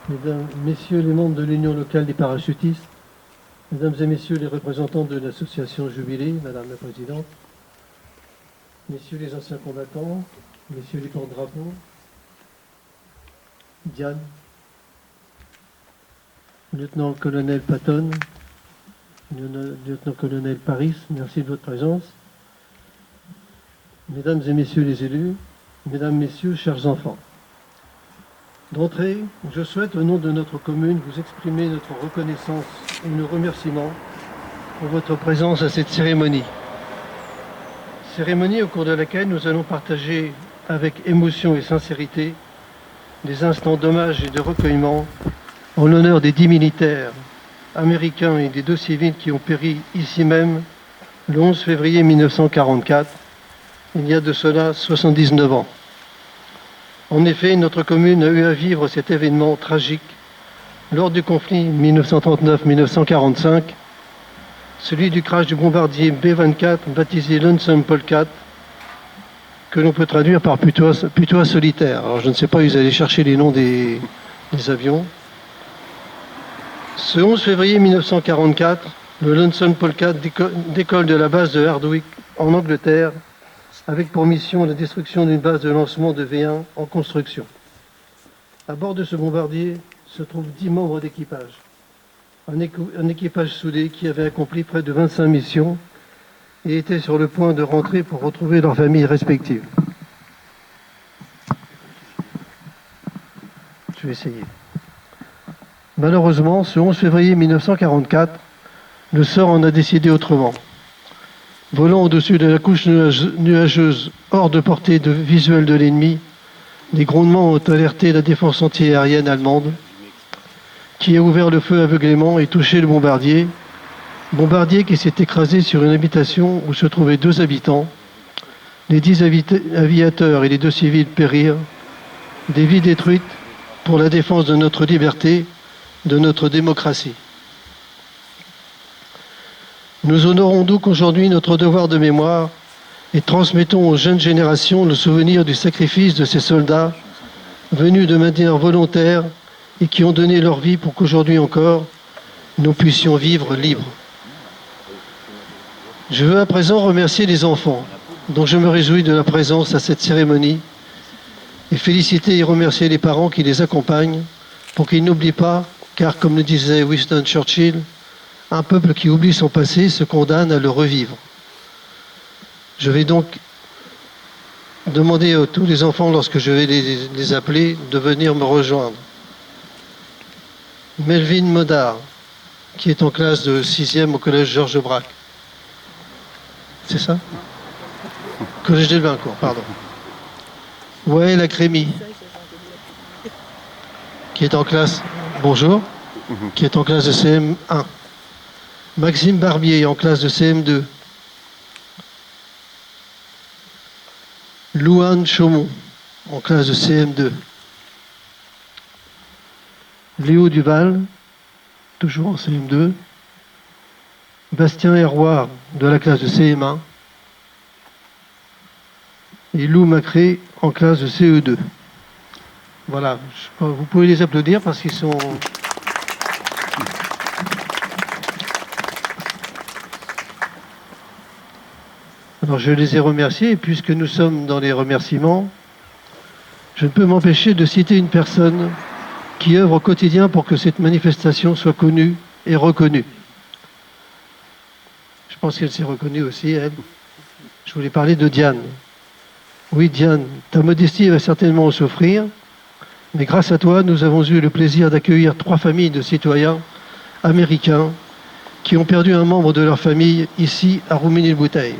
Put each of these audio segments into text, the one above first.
Mesdames, Messieurs les membres de l'Union locale des parachutistes, Mesdames et Messieurs les représentants de l'association Jubilé, Madame la Présidente, Messieurs les anciens combattants, Messieurs les porte-drapeaux, Diane, Lieutenant-colonel Patton, Lieutenant-colonel Paris, merci de votre présence. Mesdames et Messieurs les élus, Mesdames, Messieurs, chers enfants. D'entrée, je souhaite au nom de notre commune vous exprimer notre reconnaissance et nos remerciements pour votre présence à cette cérémonie. Cérémonie au cours de laquelle nous allons partager avec émotion et sincérité des instants d'hommage et de recueillement en l'honneur des 10 militaires américains et des 2 civils qui ont péri ici même le 11 février 1944, il y a de cela 79 ans. En effet, notre commune a eu à vivre cet événement tragique lors du conflit 1939-1945, celui du crash du bombardier B-24 baptisé Lonesome Polecat, que l'on peut traduire par putois solitaire. Alors je ne sais pas, ils allaient chercher les noms des avions. Ce 11 février 1944, le Lonesome Polecat décolle de la base de Hardwick en Angleterre, avec pour mission la destruction d'une base de lancement de V1 en construction. À bord de ce bombardier se trouvent 10 membres d'équipage. Un équipage soudé qui avait accompli près de 25 missions et était sur le point de rentrer pour retrouver leurs familles respectives. Je vais essayer. Malheureusement, ce 11 février 1944, le sort en a décidé autrement. Volant au-dessus de la couche nuageuse, hors de portée de visuel de l'ennemi, les grondements ont alerté la défense antiaérienne allemande, qui a ouvert le feu aveuglément et touché le bombardier. Bombardier qui s'est écrasé sur une habitation où se trouvaient 2 habitants. Les 10 aviateurs et les 2 civils périrent. Des vies détruites pour la défense de notre liberté, de notre démocratie. Nous honorons donc aujourd'hui notre devoir de mémoire et transmettons aux jeunes générations le souvenir du sacrifice de ces soldats venus de manière volontaire et qui ont donné leur vie pour qu'aujourd'hui encore, nous puissions vivre libres. Je veux à présent remercier les enfants, dont je me réjouis de la présence à cette cérémonie, et féliciter et remercier les parents qui les accompagnent pour qu'ils n'oublient pas, car comme le disait Winston Churchill, un peuple qui oublie son passé se condamne à le revivre. Je vais donc demander à tous les enfants, lorsque je vais les appeler, de venir me rejoindre. Melvin Modard, qui est en classe de 6e au collège Georges Braque. C'est ça? Collège des Baincourt, pardon. Wael Akrémi, qui est en classe... Bonjour. Qui est en classe de CM1. Maxime Barbier, en classe de CM2. Louane Chaumont, en classe de CM2. Léo Duval, toujours en CM2. Bastien Herroir, de la classe de CM1. Et Lou Macré, en classe de CE2. Voilà, vous pouvez les applaudir parce qu'ils sont... Alors je les ai remerciés, et puisque nous sommes dans les remerciements, je ne peux m'empêcher de citer une personne qui œuvre au quotidien pour que cette manifestation soit connue et reconnue. Je pense qu'elle s'est reconnue aussi, elle. Je voulais parler de Diane. Oui, Diane, ta modestie va certainement en souffrir, mais grâce à toi, nous avons eu le plaisir d'accueillir 3 familles de citoyens américains qui ont perdu un membre de leur famille ici à Roumigny-le-Bouteil.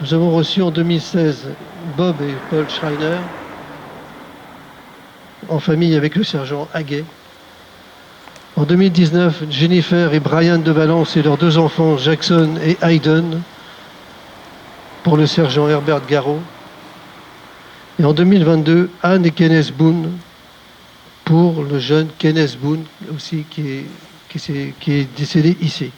Nous avons reçu en 2016 Bob et Paul Schreiner, en famille avec le sergent Haguet. En 2019, Jennifer et Brian de Valence et leurs 2 enfants, Jackson et Hayden, pour le sergent Herbert Garot. Et en 2022, Anne et Kenneth Boone, pour le jeune Kenneth Boone, aussi qui est décédé ici.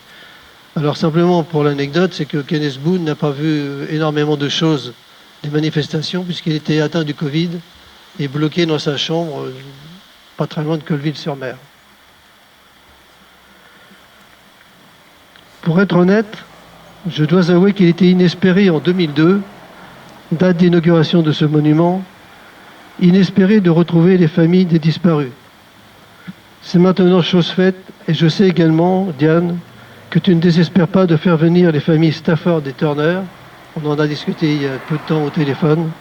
Alors simplement pour l'anecdote, c'est que Kenneth Boone n'a pas vu énormément de choses des manifestations puisqu'il était atteint du Covid et bloqué dans sa chambre pas très loin de Colville-sur-Mer. Pour être honnête, je dois avouer qu'il était inespéré en 2002, date d'inauguration de ce monument, inespéré de retrouver les familles des disparus. C'est maintenant chose faite, et je sais également, Diane, que tu ne désespères pas de faire venir les familles Stafford et Turner. On en a discuté il y a peu de temps au téléphone.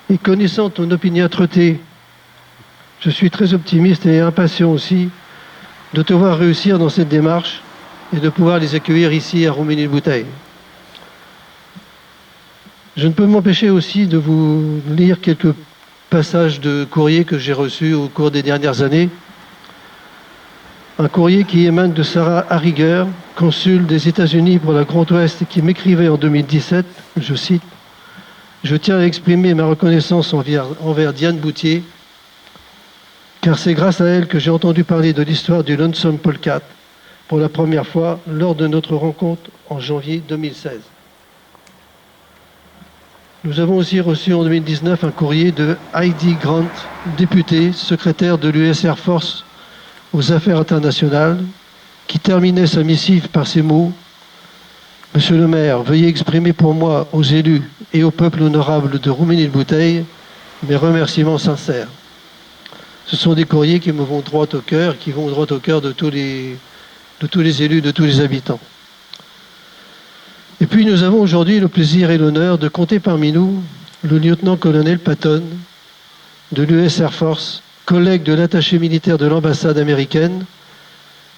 Et connaissant ton opiniâtreté, je suis très optimiste et impatient aussi de te voir réussir dans cette démarche et de pouvoir les accueillir ici à Roumanie-le-Bouteille. Je ne peux m'empêcher aussi de vous lire quelques passages de courrier que j'ai reçus au cours des dernières années. Un courrier qui émane de Sarah Harriger, consul des États-Unis pour la Grand Ouest, qui m'écrivait en 2017, je cite, « Je tiens à exprimer ma reconnaissance envers Diane Boutier, car c'est grâce à elle que j'ai entendu parler de l'histoire du Lonesome Polecat pour la première fois lors de notre rencontre en janvier 2016. Nous avons aussi reçu en 2019 un courrier de Heidi Grant, députée, secrétaire de l'US Air Force aux Affaires internationales, qui terminait sa missive par ces mots : « Monsieur le maire, veuillez exprimer pour moi, aux élus et au peuple honorable de Roumanie-le-Bouteille, mes remerciements sincères. » Ce sont des courriers qui me vont droit au cœur, qui vont droit au cœur de tous les élus, de tous les habitants. Et puis nous avons aujourd'hui le plaisir et l'honneur de compter parmi nous le lieutenant-colonel Patton de l'US Air Force, collègue de l'attaché militaire de l'ambassade américaine.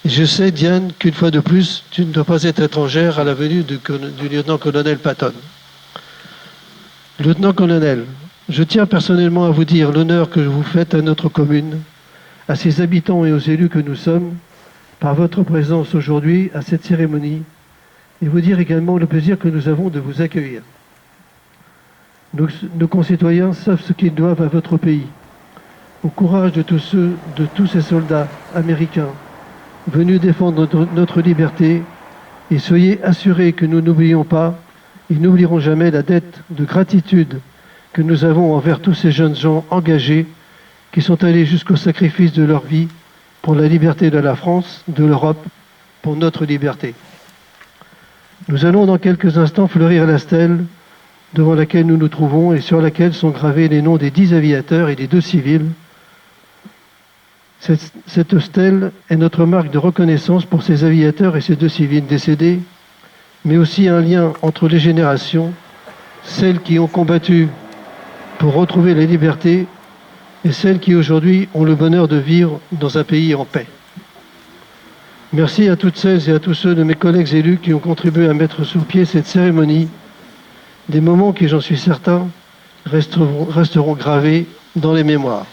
Et je sais, Diane, qu'une fois de plus, tu ne dois pas être étrangère à la venue du lieutenant-colonel Patton. Lieutenant-colonel, je tiens personnellement à vous dire l'honneur que vous faites à notre commune, à ses habitants et aux élus que nous sommes, par votre présence aujourd'hui à cette cérémonie, et vous dire également le plaisir que nous avons de vous accueillir. Nos concitoyens savent ce qu'ils doivent à votre pays, au courage de tous ces soldats américains venus défendre notre liberté, et soyez assurés que nous n'oublions pas et n'oublierons jamais la dette de gratitude que nous avons envers tous ces jeunes gens engagés qui sont allés jusqu'au sacrifice de leur vie pour la liberté de la France, de l'Europe, pour notre liberté. Nous allons dans quelques instants fleurir la stèle devant laquelle nous nous trouvons et sur laquelle sont gravés les noms des 10 aviateurs et des 2 civils. Cette stèle est notre marque de reconnaissance pour ces aviateurs et ces 2 civils décédés, mais aussi un lien entre les générations, celles qui ont combattu pour retrouver la liberté et celles qui aujourd'hui ont le bonheur de vivre dans un pays en paix. Merci à toutes celles et à tous ceux de mes collègues élus qui ont contribué à mettre sur pied cette cérémonie, des moments qui, j'en suis certain, resteront gravés dans les mémoires.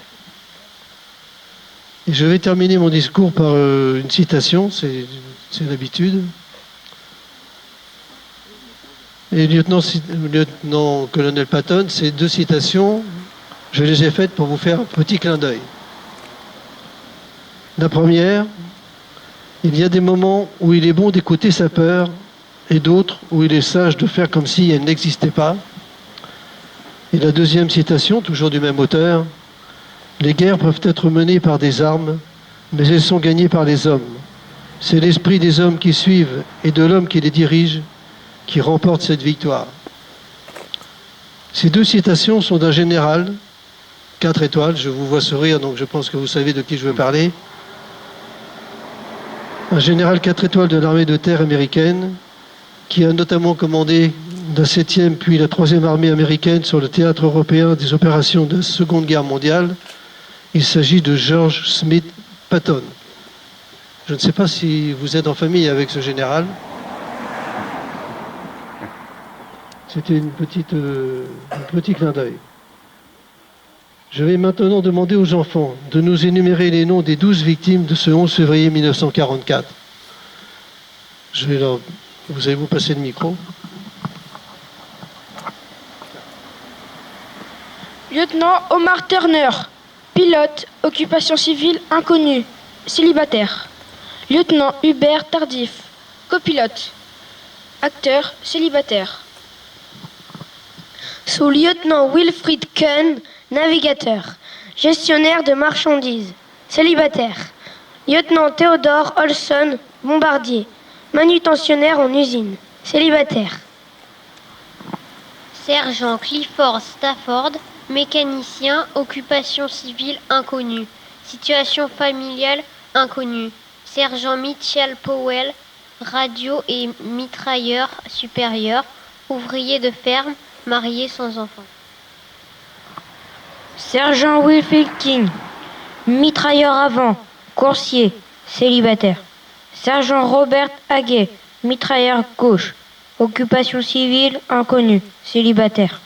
Et je vais terminer mon discours par une citation, c'est l'habitude. Et lieutenant-colonel Patton, ces 2 citations, je les ai faites pour vous faire un petit clin d'œil. La première: il y a des moments où il est bon d'écouter sa peur et d'autres où il est sage de faire comme si elle n'existait pas. Et la deuxième citation, toujours du même auteur: les guerres peuvent être menées par des armes, mais elles sont gagnées par les hommes. C'est l'esprit des hommes qui suivent et de l'homme qui les dirige qui remporte cette victoire. Ces 2 citations sont d'un général, 4 étoiles, je vous vois sourire, donc je pense que vous savez de qui je veux parler. Un général 4 étoiles de l'armée de terre américaine, qui a notamment commandé la 7e puis la 3e armée américaine sur le théâtre européen des opérations de la Seconde Guerre mondiale. Il s'agit de George Smith Patton. Je ne sais pas si vous êtes en famille avec ce général. C'était un petit clin d'œil. Je vais maintenant demander aux enfants de nous énumérer les noms des 12 victimes de ce 11 février 1944. Vous allez vous passer le micro. Lieutenant Omar Turner, pilote, occupation civile inconnue, célibataire. Lieutenant Hubert Tardif, copilote, acteur, célibataire. Sous-lieutenant Wilfrid Kuhn, navigateur. gestionnaire de marchandises, célibataire. Lieutenant Theodore Olson, bombardier, manutentionnaire en usine, célibataire. Sergent Clifford Stafford, mécanicien, occupation civile inconnue, situation familiale inconnue. Sergent Mitchell Powell, radio et mitrailleur supérieur, ouvrier de ferme, marié sans enfant. Sergent Wilfrid King, mitrailleur avant, coursier, célibataire. Sergent Robert Haguet, mitrailleur gauche, occupation civile inconnue, célibataire.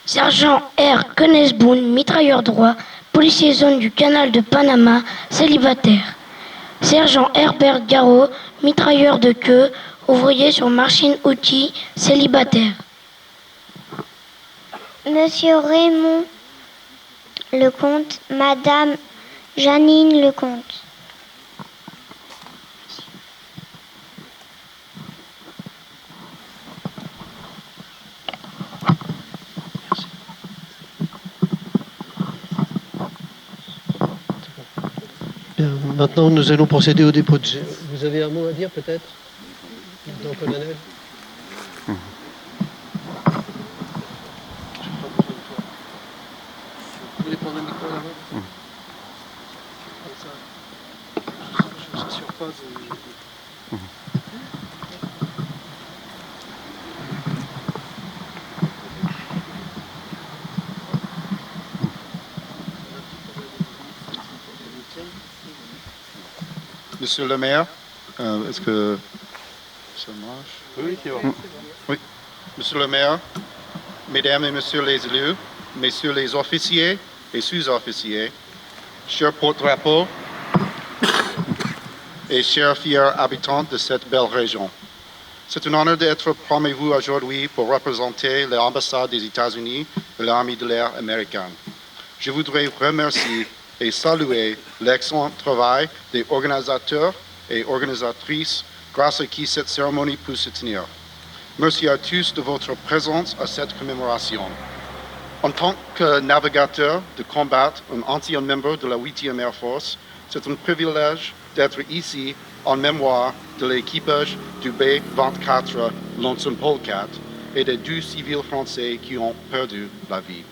Sergent R. Kenneth Boone, mitrailleur droit, policier zone du canal de Panama, célibataire. Sergent Herbert Garraud, mitrailleur de queue, ouvrier sur machine-outil, célibataire. Monsieur Raymond Lecomte, Madame Janine Lecomte. Bien, maintenant, nous allons procéder au dépôt de jet. Vous avez un mot à dire, peut-être, lieutenant colonel? Vous voulez prendre le micro là-bas? Je ne s'assure pas de... Monsieur le maire, est-ce que ça marche? Oui, c'est bon. Oui. Monsieur le maire, mesdames et messieurs les élus, messieurs les officiers et sous-officiers, chers porte-drapeaux et chers fiers habitants de cette belle région. C'est un honneur d'être parmi vous aujourd'hui pour représenter l'ambassade des États-Unis et l'armée de l'air américaine. Je voudrais remercier et saluer l'excellent travail des organisateurs et organisatrices grâce à qui cette cérémonie peut se tenir. Merci à tous de votre présence à cette commémoration. En tant que navigateur de combat, un ancien membre de la 8e Air Force, c'est un privilège d'être ici en mémoire de l'équipage du B-24 Lonesome Polecat et des 2 civils français qui ont perdu la vie.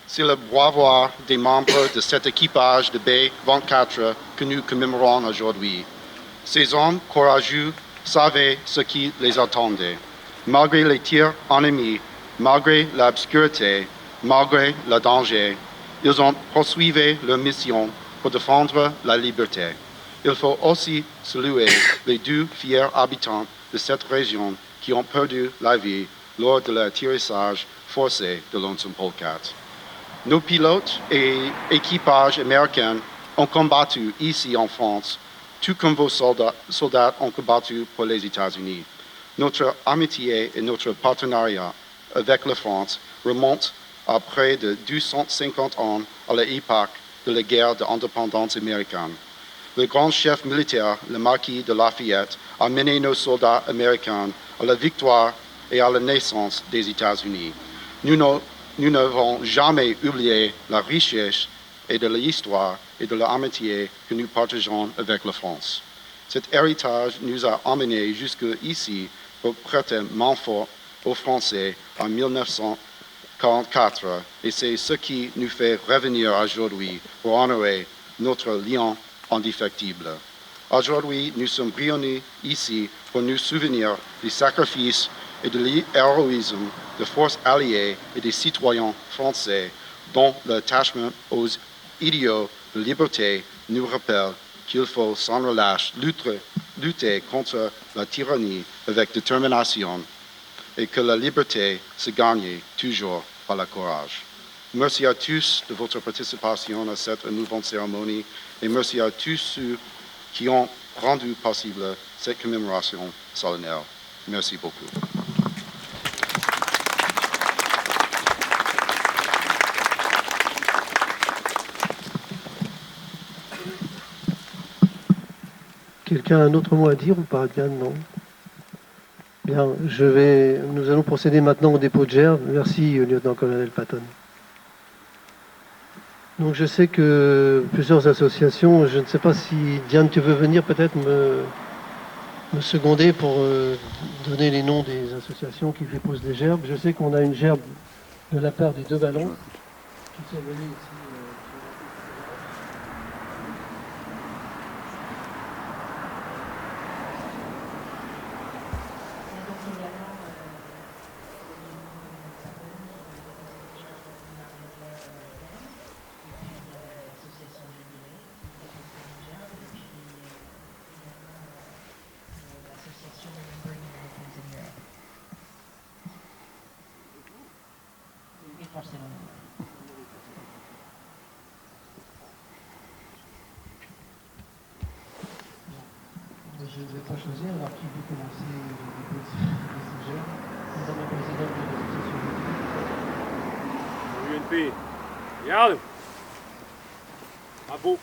C'est le bravoure des membres de cet équipage de B-24 que nous commémorons aujourd'hui. Ces hommes courageux savaient ce qui les attendait. Malgré les tirs ennemis, malgré l'obscurité, malgré le danger, ils ont poursuivi leur mission pour défendre la liberté. Il faut aussi saluer les 2 fiers habitants de cette région qui ont perdu la vie lors de l'atterrissage forcé de Lonesome Polecat. Nos pilotes et équipages américains ont combattu ici en France, tout comme vos soldats ont combattu pour les États-Unis. Notre amitié et notre partenariat avec la France remontent à près de 250 ans à l'époque de la guerre d'indépendance américaine. Le grand chef militaire, le marquis de Lafayette, a mené nos soldats américains à la victoire et à la naissance des États-Unis. Nous n'avons jamais oublié la richesse et de l'histoire et de l'amitié que nous partageons avec la France. Cet héritage nous a emmenés jusqu'ici pour prêter main forte aux Français en 1944 et c'est ce qui nous fait revenir aujourd'hui pour honorer notre lien indéfectible. Aujourd'hui, nous sommes réunis ici pour nous souvenir des sacrifices et de l'héroïsme des forces alliées et des citoyens français dont l'attachement aux idéaux de liberté nous rappelle qu'il faut sans relâche lutter contre la tyrannie avec détermination et que la liberté se gagne toujours par le courage. Merci à tous de votre participation à cette nouvelle cérémonie et merci à tous ceux qui ont rendu possible cette commémoration solennelle. Merci beaucoup. Quelqu'un a un autre mot à dire ou pas? Bien, non. Bien, nous allons procéder maintenant au dépôt de gerbes. Merci, lieutenant-colonel Patton. Donc je sais que plusieurs associations, je ne sais pas si Diane, tu veux venir peut-être me seconder pour donner les noms des associations qui déposent des gerbes. Je sais qu'on a une gerbe de la part des deux ballons qui sont venus ici. Je ne vais pas choisir, alors qui veut commencer les sujets? Madame la présidente de l'association. UNP, regarde. Bravo.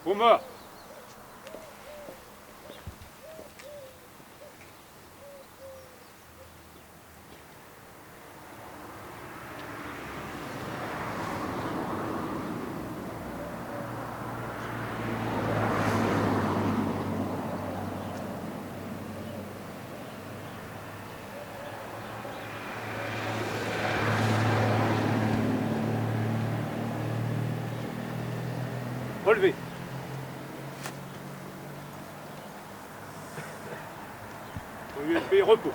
Pour relevé. UNP, repos.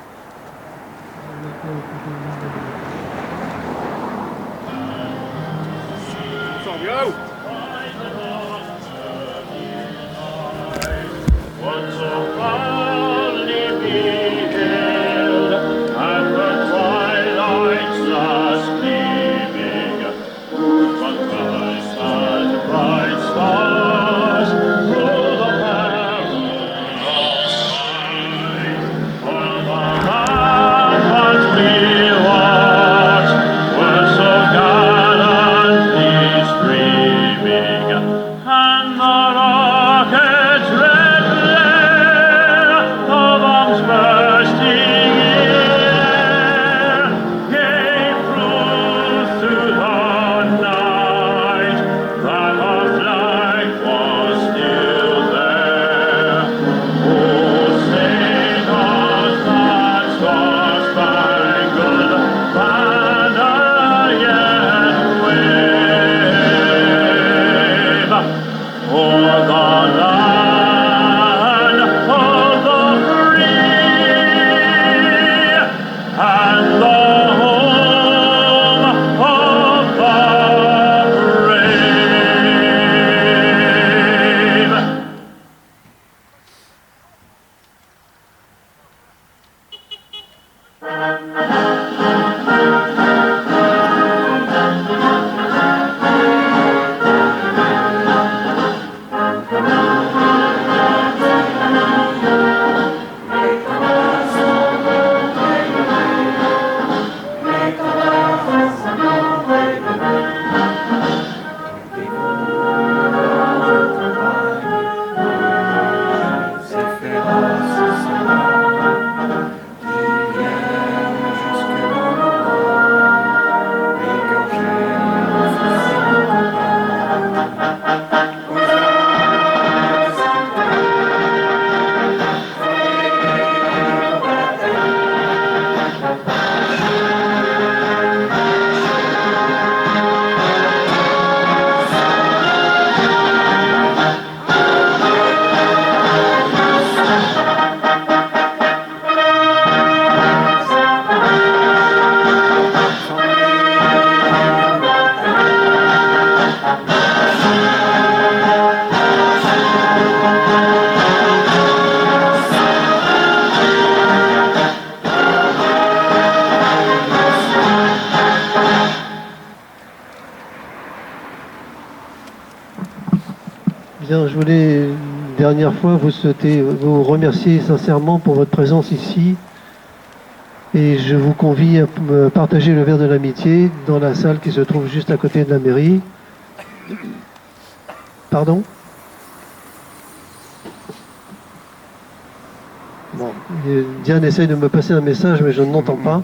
Go! Bien, je voulais une dernière fois vous remercier sincèrement pour votre présence ici. Et je vous convie à partager le verre de l'amitié dans la salle qui se trouve juste à côté de la mairie. Pardon ? Bon, Diane essaye de me passer un message, mais je ne l'entends pas.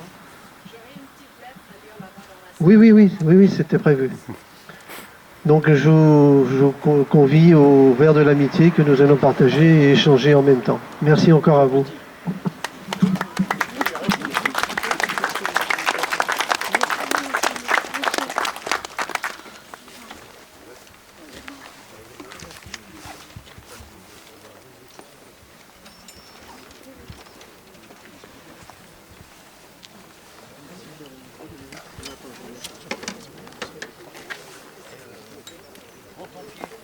Oui, c'était prévu. Donc je vous convie au verre de l'amitié que nous allons partager et échanger en même temps. Merci encore à vous. Prends ton pied.